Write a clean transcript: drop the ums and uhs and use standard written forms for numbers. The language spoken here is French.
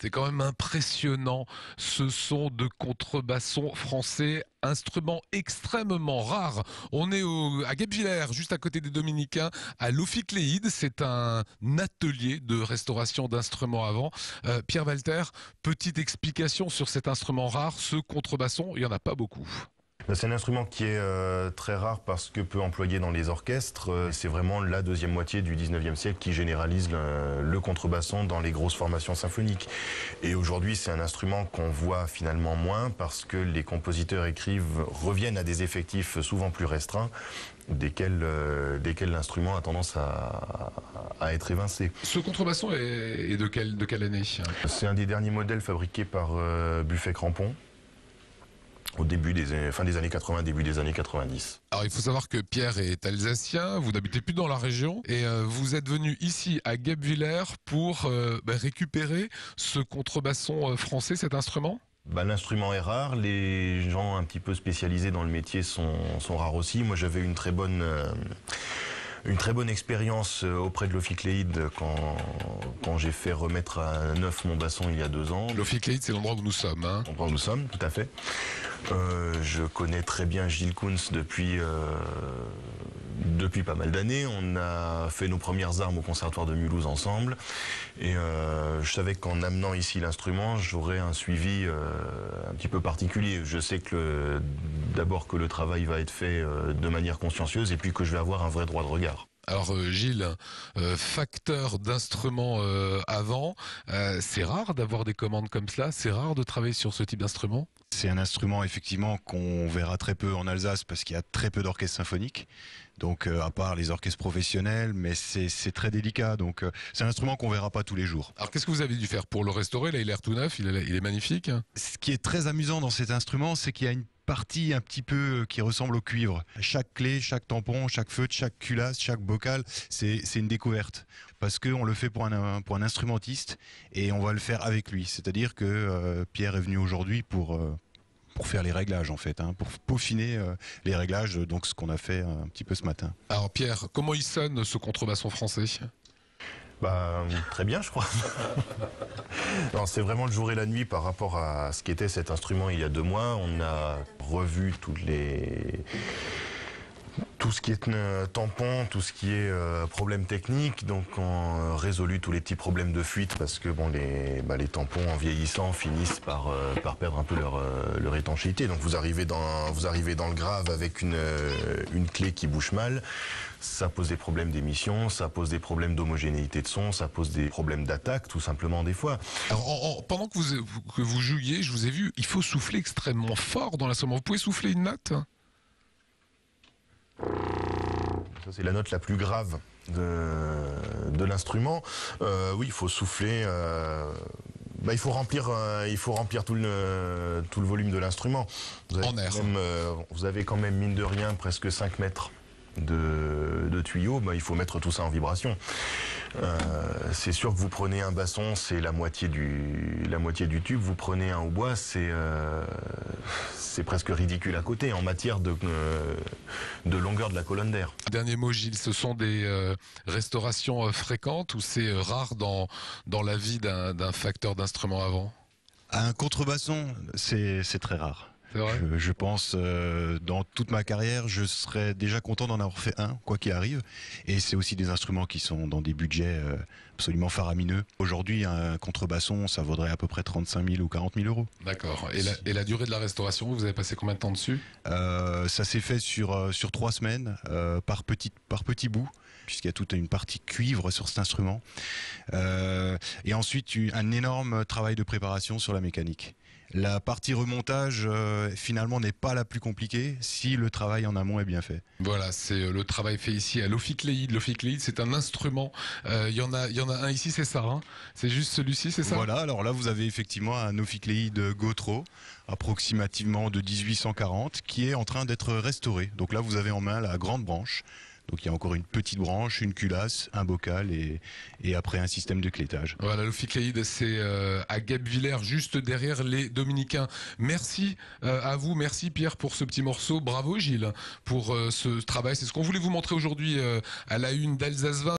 C'est quand même impressionnant, ce son de contrebasson français, instrument extrêmement rare. On est à Guebwiller, juste à côté des Dominicains, à l'Ophicléide. C'est un atelier de restauration d'instruments avant. Pierre Walter, petite explication sur cet instrument rare, ce contrebasson, il n'y en a pas beaucoup. C'est un instrument qui est très rare parce que peu employé dans les orchestres. C'est vraiment la deuxième moitié du 19e siècle qui généralise le contrebasson dans les grosses formations symphoniques. Et aujourd'hui, c'est un instrument qu'on voit finalement moins parce que les compositeurs reviennent à des effectifs souvent plus restreints desquels l'instrument a tendance à être évincé. Ce contrebasson est de quelle année? C'est un des derniers modèles fabriqués par Buffet-Crampon, au fin des années 80, début des années 90. Alors il faut savoir que Pierre est alsacien, vous n'habitez plus dans la région et vous êtes venu ici à Guebwiller pour récupérer ce contrebasson français, cet instrument. L'instrument est rare, les gens un petit peu spécialisés dans le métier sont rares aussi. Moi j'avais une très bonne expérience auprès de l'Ophicléide quand j'ai fait remettre à neuf mon basson il y a 2 ans. L'Ophicléide, c'est l'endroit où nous sommes. L'endroit où nous sommes, tout à fait. Je connais très bien Gilles Kunz depuis pas mal d'années. On a fait nos premières armes au Conservatoire de Mulhouse ensemble. Et je savais qu'en amenant ici l'instrument, j'aurais un suivi un petit peu particulier. Je sais que d'abord que le travail va être fait de manière consciencieuse et puis que je vais avoir un vrai droit de regard. Alors Gilles, facteur d'instruments avant, c'est rare d'avoir des commandes comme cela, c'est rare de travailler sur ce type d'instrument. C'est un instrument effectivement qu'on verra très peu en Alsace parce qu'il y a très peu d'orchestres symphoniques, donc à part les orchestres professionnels, mais c'est très délicat, donc c'est un instrument qu'on verra pas tous les jours. Alors qu'est-ce que vous avez dû faire pour le restaurer? Là il a l'air tout neuf, il est magnifique. Ce qui est très amusant dans cet instrument, c'est qu'il y a une partie un petit peu qui ressemble au cuivre. Chaque clé, chaque tampon, chaque feutre, chaque culasse, chaque bocal, c'est une découverte. Parce qu'on le fait pour un instrumentiste et on va le faire avec lui. C'est-à-dire que Pierre est venu aujourd'hui pour faire les réglages en fait, pour peaufiner les réglages, donc ce qu'on a fait un petit peu ce matin. Alors Pierre, comment il sonne ce contrebasson français? Très bien, je crois. C'est vraiment le jour et la nuit par rapport à ce qu'était cet instrument il y a 2 mois. On a revu tout ce qui est tampon, tout ce qui est problème technique, donc on résolu tous les petits problèmes de fuite parce que les tampons en vieillissant finissent par perdre un peu leur étanchéité. Donc vous arrivez dans le grave avec une clé qui bouge mal, ça pose des problèmes d'émission, ça pose des problèmes d'homogénéité de son, ça pose des problèmes d'attaque tout simplement des fois. Alors pendant que vous jouiez, je vous ai vu, il faut souffler extrêmement fort dans l'instrument. Vous pouvez souffler une note? Ça, c'est la note la plus grave de l'instrument. Oui, il faut souffler. Il faut remplir tout le volume de l'instrument. En air. Vous avez quand même, mine de rien, presque 5 mètres de tuyaux. Il faut mettre tout ça en vibration. C'est sûr que vous prenez un basson, c'est la moitié du tube. Vous prenez un hautbois, c'est presque ridicule à côté en matière de longueur de la colonne d'air. Dernier mot Gilles, ce sont des restaurations fréquentes ou c'est rare dans la vie d'un facteur d'instrument avant? Un contrebasson, c'est très rare. Vrai. Je pense, dans toute ma carrière, je serais déjà content d'en avoir fait un, quoi qu'il arrive. Et c'est aussi des instruments qui sont dans des budgets absolument faramineux. Aujourd'hui, un contrebasson, ça vaudrait à peu près 35 000 ou 40 000 euros. D'accord. Et la durée de la restauration, vous avez passé combien de temps dessus? Ça s'est fait sur 3 semaines, par petits bouts, puisqu'il y a toute une partie cuivre sur cet instrument. Et ensuite, un énorme travail de préparation sur la mécanique. La partie remontage, finalement, n'est pas la plus compliquée si le travail en amont est bien fait. Voilà, c'est le travail fait ici à l'Ophicléide. L'Ophicléide, c'est un instrument. Il y en a un ici, c'est ça, hein? C'est juste celui-ci, c'est ça? Voilà, alors là, vous avez effectivement un Ophicléide Gautreau, approximativement de 1840, qui est en train d'être restauré. Donc là, vous avez en main la grande branche. Donc il y a encore une petite branche, une culasse, un bocal et après un système de clétage. Voilà, l'Ophicléide, c'est à Guebwiller, juste derrière les Dominicains. Merci à vous, merci Pierre pour ce petit morceau. Bravo Gilles pour ce travail. C'est ce qu'on voulait vous montrer aujourd'hui à la une d'Alsace 20.